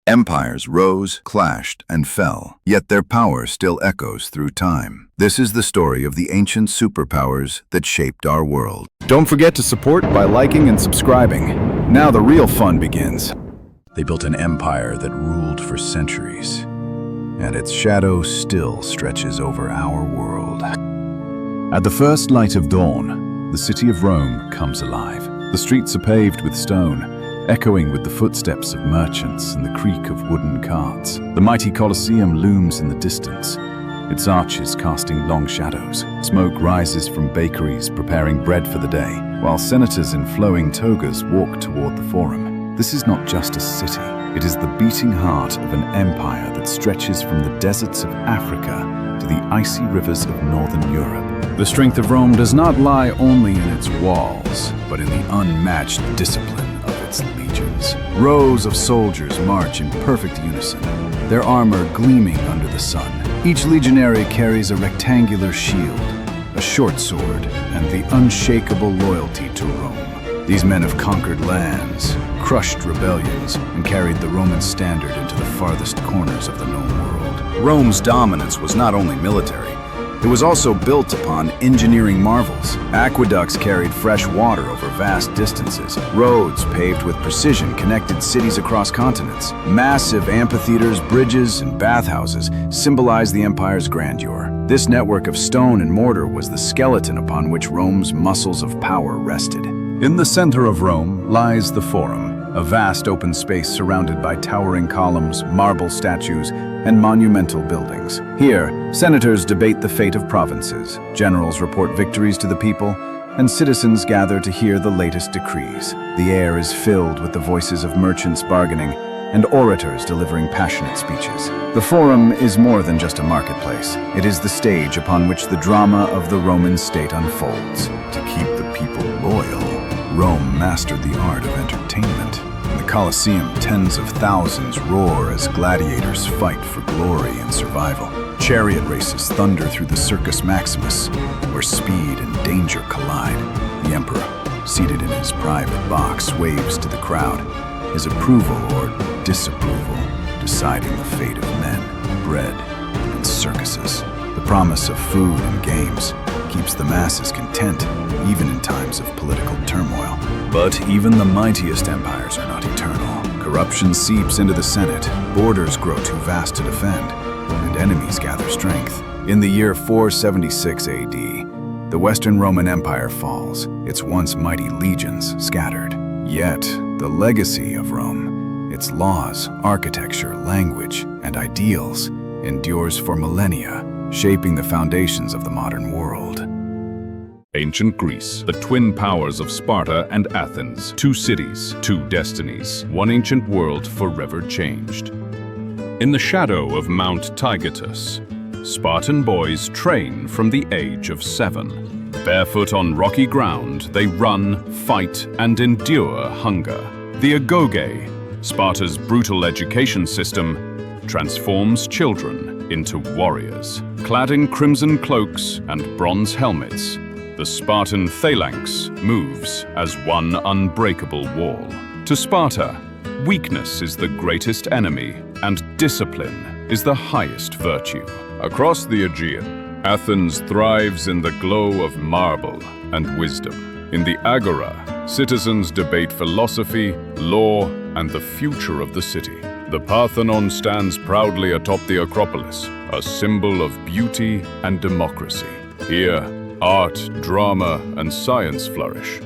Empires rose, clashed, and fell, yet their power still echoes through time. This is the story of the ancient superpowers that shaped our world. Don't forget to support by liking and subscribing. Now the real fun begins. They built an empire that ruled for centuries, and its shadow still stretches over our world. At the first light of dawn, the city of Rome comes alive. The streets are paved with stone, echoing with the footsteps of merchants and the creak of wooden carts. The mighty Colosseum looms in the distance, its arches casting long shadows. Smoke rises from bakeries preparing bread for the day, while senators in flowing togas walk toward the Forum. This is not just a city, it is the beating heart of an empire that stretches from the deserts of Africa to the icy rivers of northern Europe. The strength of Rome does not lie only in its walls, but in the unmatched discipline of its legions. Rows of soldiers march in perfect unison, their armor gleaming under the sun. Each legionary carries a rectangular shield, a short sword, and the unshakable loyalty to Rome. These men have conquered lands, crushed rebellions, and carried the Roman standard into the farthest corners of the known world. Rome's dominance was not only military, it was also built upon engineering marvels. Aqueducts carried fresh water over vast distances. Roads paved with precision connected cities across continents. Massive amphitheaters, bridges, and bathhouses symbolized the empire's grandeur. This network of stone and mortar was the skeleton upon which Rome's muscles of power rested. In the center of Rome lies the Forum, a vast open space surrounded by towering columns, marble statues, and monumental buildings. Here, senators debate the fate of provinces, generals report victories to the people, and citizens gather to hear the latest decrees. The air is filled with the voices of merchants bargaining and orators delivering passionate speeches. The Forum is more than just a marketplace. It is the stage upon which the drama of the Roman state unfolds. To keep the people loyal, Rome mastered the art of entertainment. In the Colosseum, tens of thousands roar as gladiators fight for glory and survival. Chariot races thunder through the Circus Maximus, where speed and danger collide. The emperor, seated in his private box, waves to the crowd, his approval or disapproval deciding the fate of men, bread, and circuses. The promise of food and games keeps the masses content, even in times of political turmoil. But even the mightiest empires are not eternal. Corruption seeps into the Senate, borders grow too vast to defend, and enemies gather strength. In the year 476 AD, the Western Roman Empire falls, its once mighty legions scattered. Yet, the legacy of Rome, its laws, architecture, language, and ideals, endures for millennia, shaping the foundations of the modern world. Ancient Greece, the twin powers of Sparta and Athens. Two cities, two destinies, one ancient world forever changed. In the shadow of Mount Taygetus, Spartan boys train from the age of 7. Barefoot on rocky ground, they run, fight, and endure hunger. The agoge, Sparta's brutal education system, transforms children into warriors. Clad in crimson cloaks and bronze helmets, the Spartan phalanx moves as one unbreakable wall. To Sparta, weakness is the greatest enemy, and discipline is the highest virtue. Across the Aegean, Athens thrives in the glow of marble and wisdom. In the Agora, citizens debate philosophy, law, and the future of the city. The Parthenon stands proudly atop the Acropolis, a symbol of beauty and democracy. Here, art, drama, and science flourish,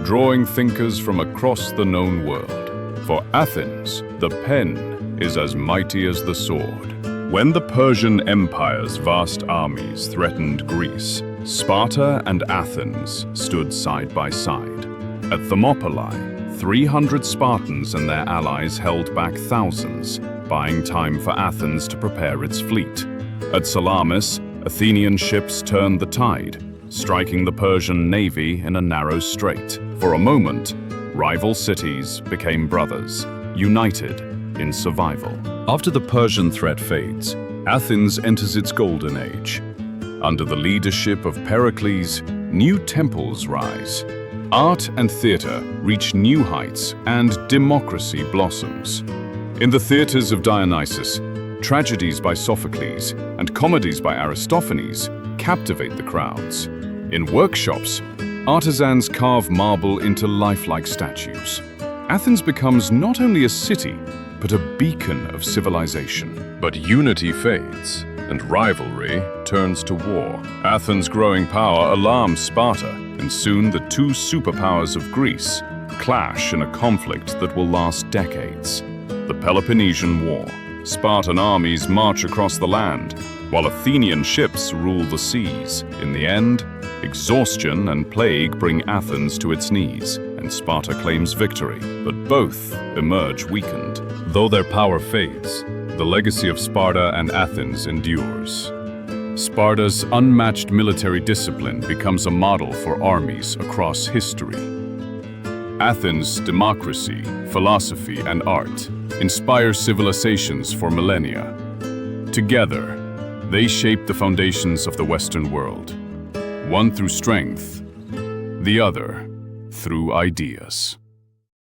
drawing thinkers from across the known world. For Athens, the pen is as mighty as the sword. When the Persian Empire's vast armies threatened Greece, Sparta and Athens stood side by side. At Thermopylae, 300 Spartans and their allies held back thousands, buying time for Athens to prepare its fleet. At Salamis, Athenian ships turned the tide, striking the Persian navy in a narrow strait. For a moment, rival cities became brothers, united in survival. After the Persian threat fades, Athens enters its golden age. Under the leadership of Pericles, new temples rise. Art and theater reach new heights, and democracy blossoms. In the theatres of Dionysus, tragedies by Sophocles and comedies by Aristophanes captivate the crowds. In workshops, artisans carve marble into lifelike statues. Athens becomes not only a city, but a beacon of civilization. But unity fades, and rivalry turns to war. Athens' growing power alarms Sparta, and soon the two superpowers of Greece clash in a conflict that will last decades. The Peloponnesian War. Spartan armies march across the land, while Athenian ships rule the seas. In the end, exhaustion and plague bring Athens to its knees, and Sparta claims victory, but both emerge weakened. Though their power fades, the legacy of Sparta and Athens endures. Sparta's unmatched military discipline becomes a model for armies across history. Athens' democracy, philosophy, and art inspire civilizations for millennia. Together, they shape the foundations of the Western world, one through strength, the other through ideas.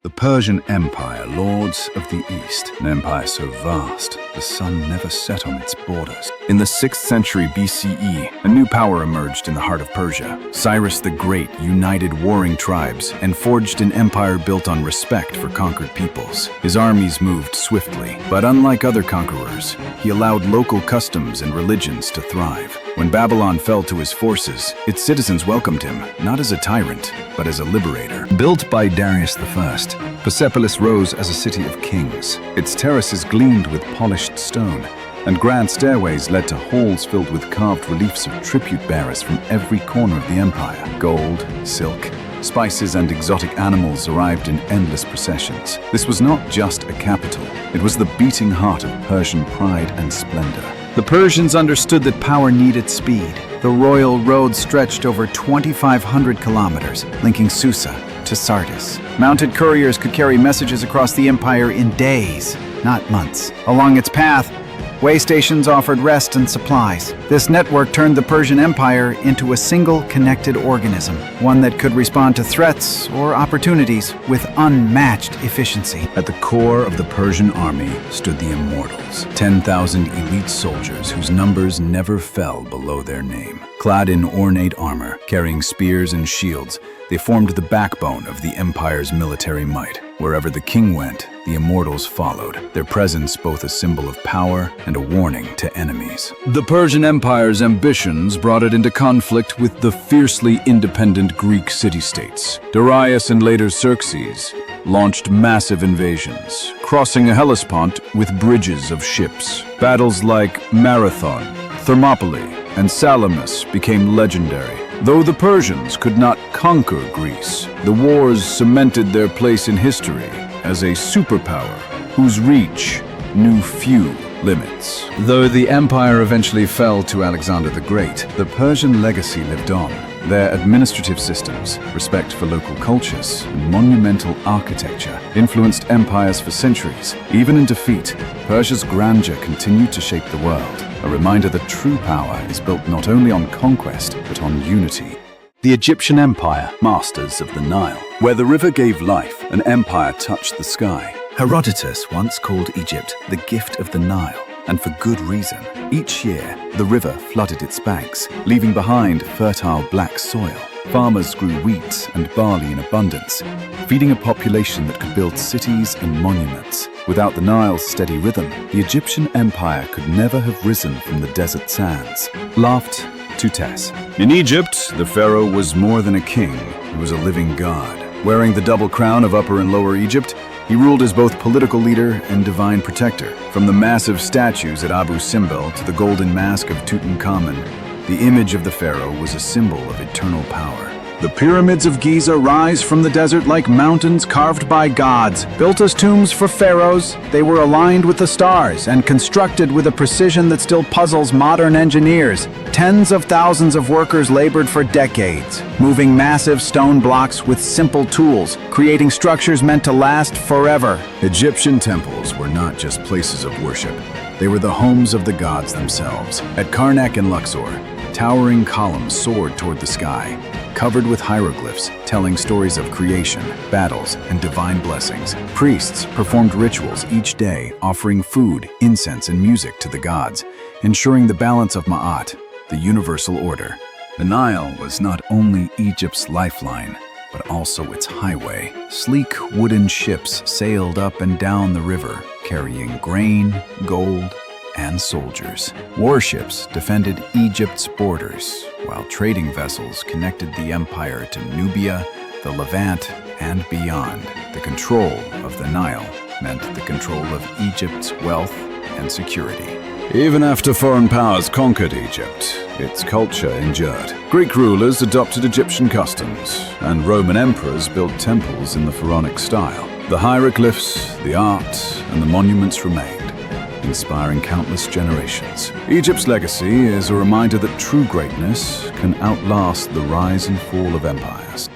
The Persian Empire, lords of the East, an empire so vast, the sun never set on its borders. In the 6th century BCE, a new power emerged in the heart of Persia. Cyrus the Great united warring tribes and forged an empire built on respect for conquered peoples. His armies moved swiftly, but unlike other conquerors, he allowed local customs and religions to thrive. When Babylon fell to his forces, its citizens welcomed him, not as a tyrant, but as a liberator. Built by Darius I, Persepolis rose as a city of kings. Its terraces gleamed with polished stone, and grand stairways led to halls filled with carved reliefs of tribute-bearers from every corner of the empire. Gold, silk, spices, and exotic animals arrived in endless processions. This was not just a capital, it was the beating heart of Persian pride and splendor. The Persians understood that power needed speed. The royal road stretched over 2,500 kilometers, linking Susa to Sardis. Mounted couriers could carry messages across the empire in days, not months. Along its path, way stations offered rest and supplies. This network turned the Persian Empire into a single connected organism, one that could respond to threats or opportunities with unmatched efficiency. At the core of the Persian army stood the Immortals, 10,000 elite soldiers whose numbers never fell below their name. Clad in ornate armor, carrying spears and shields, they formed the backbone of the empire's military might. Wherever the king went, the Immortals followed, their presence both a symbol of power and a warning to enemies. The Persian Empire's ambitions brought it into conflict with the fiercely independent Greek city-states. Darius and later Xerxes launched massive invasions, crossing a Hellespont with bridges of ships. Battles like Marathon, Thermopylae, and Salamis became legendary. Though the Persians could not conquer Greece, the wars cemented their place in history as a superpower whose reach knew few limits. Though the empire eventually fell to Alexander the Great, the Persian legacy lived on. Their administrative systems, respect for local cultures, and monumental architecture influenced empires for centuries. Even in defeat, Persia's grandeur continued to shape the world, a reminder that true power is built not only on conquest, but on unity. The Egyptian Empire, masters of the Nile. Where the river gave life, an empire touched the sky. Herodotus once called Egypt the gift of the Nile, and for good reason. Each year, the river flooded its banks, leaving behind fertile black soil. Farmers grew wheat and barley in abundance, feeding a population that could build cities and monuments. Without the Nile's steady rhythm, the Egyptian Empire could never have risen from the desert sands. Laughed Tutès. In Egypt, the pharaoh was more than a king, he was a living god. Wearing the double crown of Upper and Lower Egypt, he ruled as both political leader and divine protector. From the massive statues at Abu Simbel to the golden mask of Tutankhamun, the image of the pharaoh was a symbol of eternal power. The pyramids of Giza rise from the desert like mountains carved by gods. Built as tombs for pharaohs, they were aligned with the stars and constructed with a precision that still puzzles modern engineers. Tens of thousands of workers labored for decades, moving massive stone blocks with simple tools, creating structures meant to last forever. Egyptian temples were not just places of worship. They were the homes of the gods themselves. At Karnak and Luxor, Towering columns soared toward the sky, covered with hieroglyphs telling stories of creation, battles, and divine blessings. Priests performed rituals each day, offering food, incense, and music to the gods, ensuring the balance of Ma'at, the universal order. The Nile was not only Egypt's lifeline, but also its highway. Sleek wooden ships sailed up and down the river, carrying grain, gold, and soldiers. Warships defended Egypt's borders, while trading vessels connected the empire to Nubia, the Levant, and beyond. The control of the Nile meant the control of Egypt's wealth and security. Even after foreign powers conquered Egypt, its culture endured. Greek rulers adopted Egyptian customs, and Roman emperors built temples in the pharaonic style. The hieroglyphs, the art, and the monuments remained, inspiring countless generations. Egypt's legacy is a reminder that true greatness can outlast the rise and fall of empires.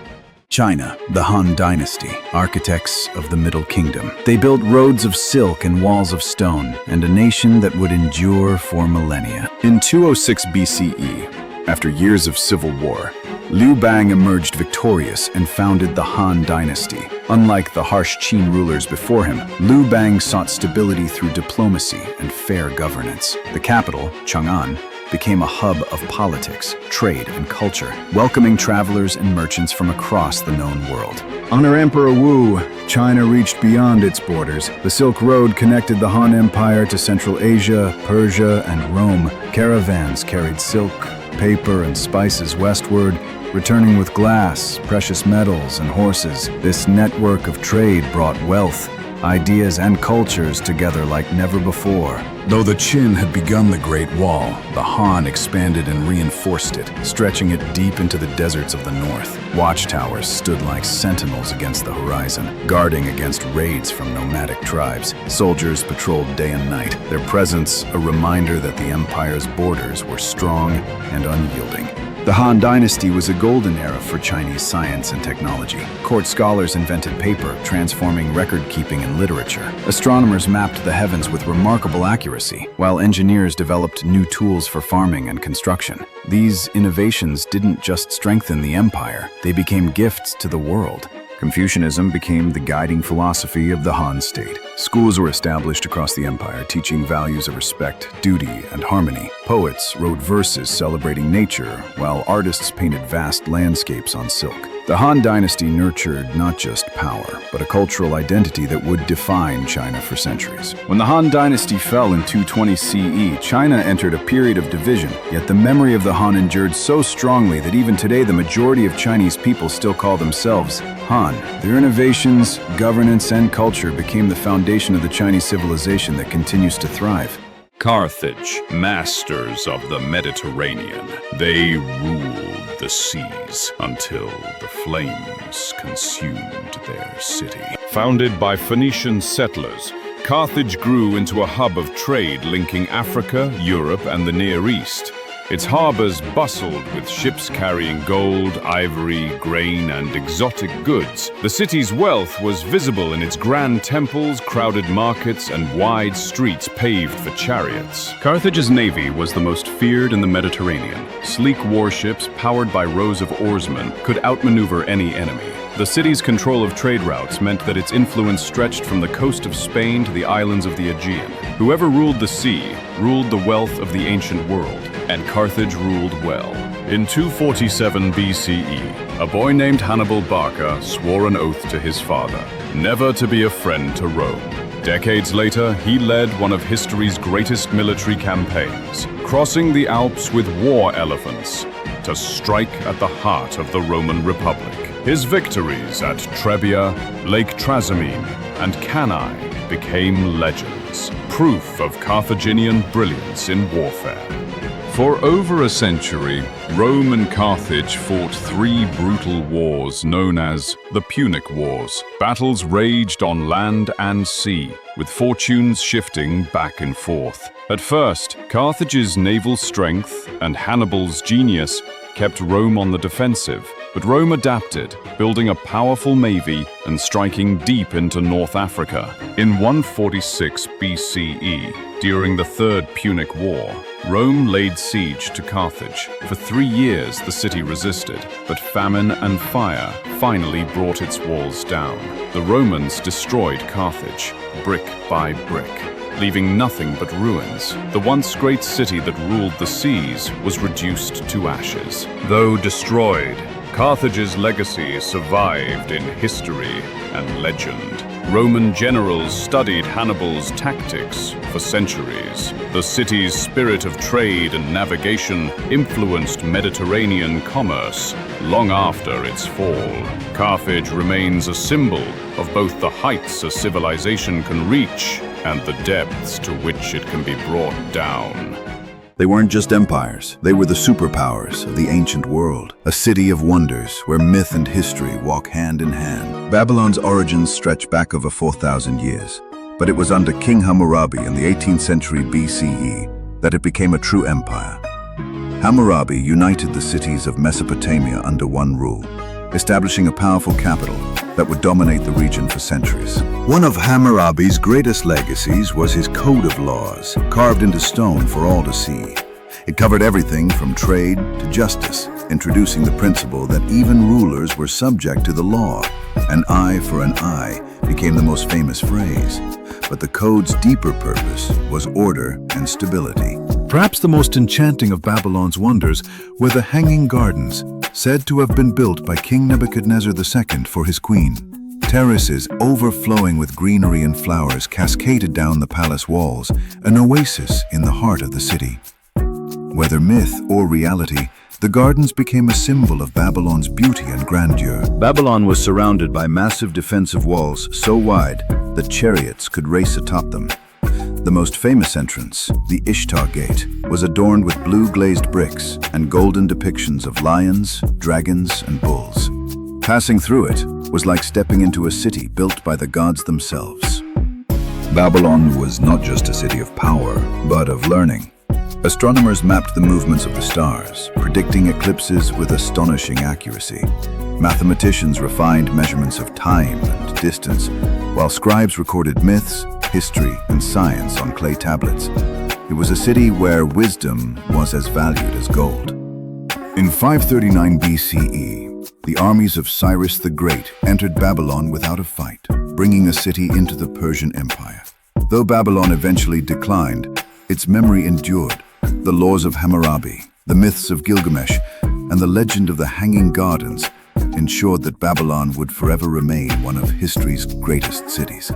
China, the Han Dynasty, architects of the Middle Kingdom. They built roads of silk and walls of stone, and a nation that would endure for millennia. In 206 BCE, after years of civil war, Liu Bang emerged victorious and founded the Han Dynasty. Unlike the harsh Qin rulers before him, Liu Bang sought stability through diplomacy and fair governance. The capital, Chang'an, became a hub of politics, trade, and culture, welcoming travelers and merchants from across the known world. Under Emperor Wu, China reached beyond its borders. The Silk Road connected the Han Empire to Central Asia, Persia, and Rome. Caravans carried silk, paper, and spices westward, returning with glass, precious metals, and horses. This network of trade brought wealth, ideas, and cultures together like never before. Though the Qin had begun the Great Wall, the Han expanded and reinforced it, stretching it deep into the deserts of the north. Watchtowers stood like sentinels against the horizon, guarding against raids from nomadic tribes. Soldiers patrolled day and night, their presence a reminder that the empire's borders were strong and unyielding. The Han Dynasty was a golden era for Chinese science and technology. Court scholars invented paper, transforming record-keeping and literature. Astronomers mapped the heavens with remarkable accuracy, while engineers developed new tools for farming and construction. These innovations didn't just strengthen the empire, they became gifts to the world. Confucianism became the guiding philosophy of the Han state. Schools were established across the empire, teaching values of respect, duty, and harmony. Poets wrote verses celebrating nature, while artists painted vast landscapes on silk. The Han Dynasty nurtured not just power, but a cultural identity that would define China for centuries. When the Han Dynasty fell in 220 CE, China entered a period of division, yet the memory of the Han endured so strongly that even today the majority of Chinese people still call themselves Han. Their innovations, governance, and culture became the foundation of the Chinese civilization that continues to thrive. Carthage, masters of the Mediterranean. They ruled the seas until the flames consumed their city. Founded by Phoenician settlers, Carthage grew into a hub of trade linking Africa, Europe, and the Near East. Its harbors bustled with ships carrying gold, ivory, grain, and exotic goods. The city's wealth was visible in its grand temples, crowded markets, and wide streets paved for chariots. Carthage's navy was the most feared in the Mediterranean. Sleek warships, powered by rows of oarsmen, could outmaneuver any enemy. The city's control of trade routes meant that its influence stretched from the coast of Spain to the islands of the Aegean. Whoever ruled the sea ruled the wealth of the ancient world, and Carthage ruled well. In 247 BCE, a boy named Hannibal Barca swore an oath to his father, never to be a friend to Rome. Decades later, he led one of history's greatest military campaigns, crossing the Alps with war elephants to strike at the heart of the Roman Republic. His victories at Trebia, Lake Trasimene, and Cannae became legends, proof of Carthaginian brilliance in warfare. For over a century, Rome and Carthage fought three brutal wars known as the Punic Wars. Battles raged on land and sea, with fortunes shifting back and forth. At first, Carthage's naval strength and Hannibal's genius kept Rome on the defensive. But Rome adapted, building a powerful navy and striking deep into North Africa. In 146 BCE, during the Third Punic War, Rome laid siege to Carthage. For 3 years the city resisted, but famine and fire finally brought its walls down. The Romans destroyed Carthage, brick by brick, leaving nothing but ruins. The once great city that ruled the seas was reduced to ashes. Though destroyed, Carthage's legacy survived in history and legend. Roman generals studied Hannibal's tactics for centuries. The city's spirit of trade and navigation influenced Mediterranean commerce long after its fall. Carthage remains a symbol of both the heights a civilization can reach and the depths to which it can be brought down. They weren't just empires, they were the superpowers of the ancient world, a city of wonders where myth and history walk hand in hand. Babylon's origins stretch back over 4,000 years, but it was under King Hammurabi in the 18th century BCE that it became a true empire. Hammurabi united the cities of Mesopotamia under one rule, establishing a powerful capital that would dominate the region for centuries. One of Hammurabi's greatest legacies was his code of laws, carved into stone for all to see. It covered everything from trade to justice, introducing the principle that even rulers were subject to the law. An eye for an eye became the most famous phrase, but the code's deeper purpose was order and stability. Perhaps the most enchanting of Babylon's wonders were the Hanging Gardens, said to have been built by King Nebuchadnezzar II for his queen. Terraces overflowing with greenery and flowers cascaded down the palace walls, an oasis in the heart of the city. Whether myth or reality, the gardens became a symbol of Babylon's beauty and grandeur. Babylon was surrounded by massive defensive walls so wide that chariots could race atop them. The most famous entrance, the Ishtar Gate, was adorned with blue glazed bricks and golden depictions of lions, dragons, and bulls. Passing through it was like stepping into a city built by the gods themselves. Babylon was not just a city of power, but of learning. Astronomers mapped the movements of the stars, predicting eclipses with astonishing accuracy. Mathematicians refined measurements of time and distance, while scribes recorded myths, history, and science on clay tablets. It was a city where wisdom was as valued as gold. In 539 BCE, the armies of Cyrus the Great entered Babylon without a fight, bringing the city into the Persian Empire. Though Babylon eventually declined, its memory endured. The laws of Hammurabi, the myths of Gilgamesh, and the legend of the Hanging Gardens ensured that Babylon would forever remain one of history's greatest cities.